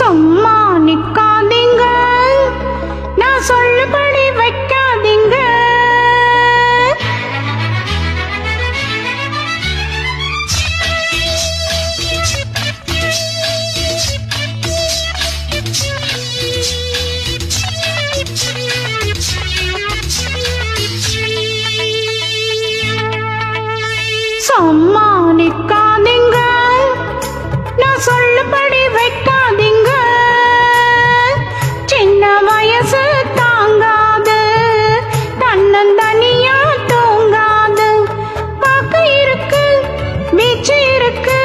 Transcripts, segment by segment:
சும்மா நிக்காதீங்க, நான் சொல்லபடி வைக்காதீங்க. சும்மா நிக்காதீங்க, நான் சொல்லபடி வைக்காதீங்க. சின்ன வயசு தாங்காது, தன்னந்தனியா தூங்காது. பாக்கு இருக்கு, பீச்சு இருக்கு,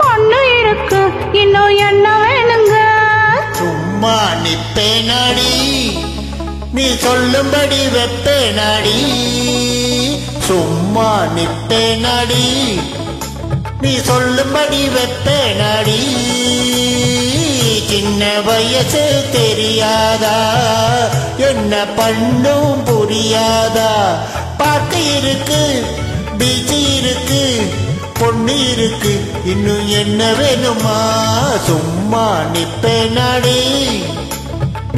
பொண்ணு இருக்கு, இன்னும் என்ன வேணுங்க? சும்மா நிப்பேனாடி, நீ சொல்லும்படி வெப்பேனாடி. சும்மா நிப்பேனாடி, நீ சொல்லும்படி வெப்பேனாடி. சின்ன வயசு தெரியாதா, என்ன பண்ணும் புரியாதா? பார்க்க இருக்கு, பீச்சு இருக்கு, பொண்ணு இருக்கு, இன்னும் என்ன வேணுமா? சும்மா நிப்பேனாடி,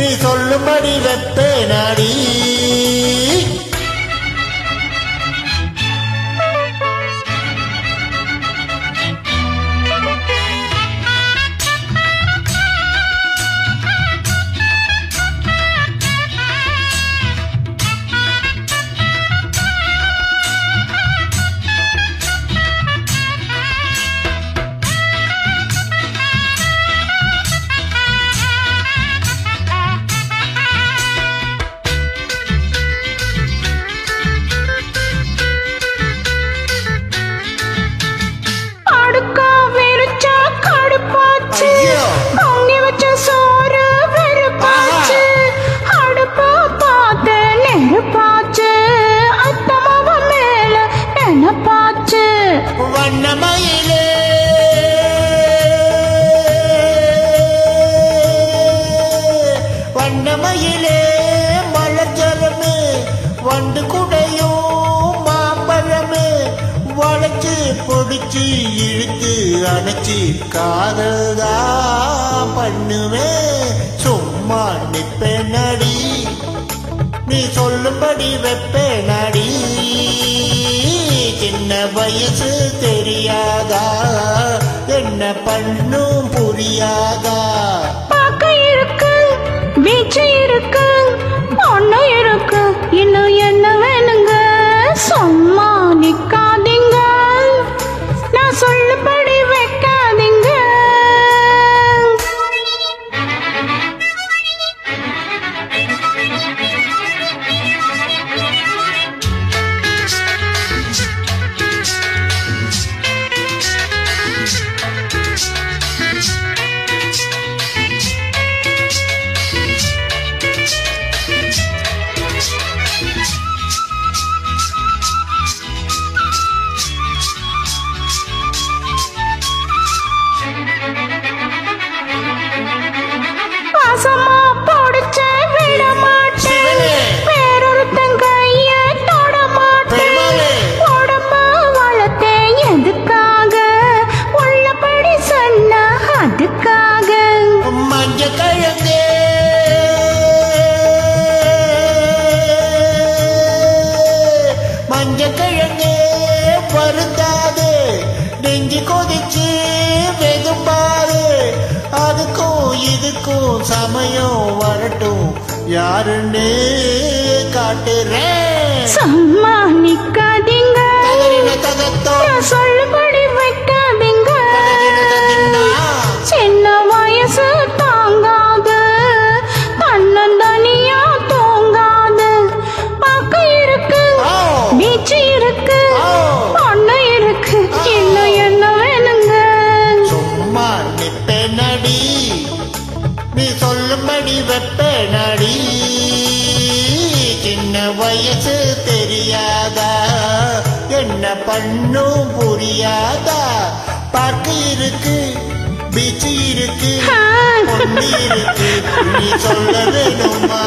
நீ சொல்லும்படி வெப்பேனாடி. வண்ணமயிலே வண்ணமயிலே மலர்ஜலமே, வண்டு குடையும் மாம்பழமே, வளைச்சு பொடிச்சு இழுத்து அணைச்சி காதல்தா பண்ணுவேன். சும்மா நிப்பேனடி, நீ சொல்லும்படி வெப்பேனடி. சின்ன வயசு தெரியாதா, என்ன பண்ணும் புரியாதா? பாக்க இருக்கு, பீச்சு இருக்கு, பொண்ணு இருக்கு, இன்னும் என்ன வேணுங்க? சும்மா நிக்காதீங்க, நான் சொல்லபடி வைக்காதீங்க. பாசமா பொடிச்ச விட மாட்டேன், வேறொருத்தன் கைய தொட மாட்டேன். உடம்ப வளர்த்தேன் எதுக்காக, உள்ளபடி சொன்ன அதுக்காக. மஞ்ச கிழங்கு மஞ்ச கிழங்கு வருந்தாது, நெஞ்சு கொதிச்சு வெதும்பாது. அதுக்கும் இதுக்கும் சமயம் வரட்டும், யாருன்னு காட்டுறேன். சும்மா நிக்காதீங்க, நான் சொல்லபடி வைக்காதீங்க. சின்ன வயசு தாங்காது, தன்னந்தனியா தூங்காது. பாக்க இருக்கு, பீச்சு இருக்கு, பொண்ணு இருக்கு, இன்னும் என்ன வேணுங்க? சும்மா நிப்பேனடி, நீ சொல்லும்படி வெப்பேனடி. சின்ன வயசு தெரியாதா, என்ன பண்ணும் புரியாதா? பார்க்க இருக்கு, பீச்சு இருக்கு, பொண்ணு இருக்கு, நீ சொல்ல வேணுமா?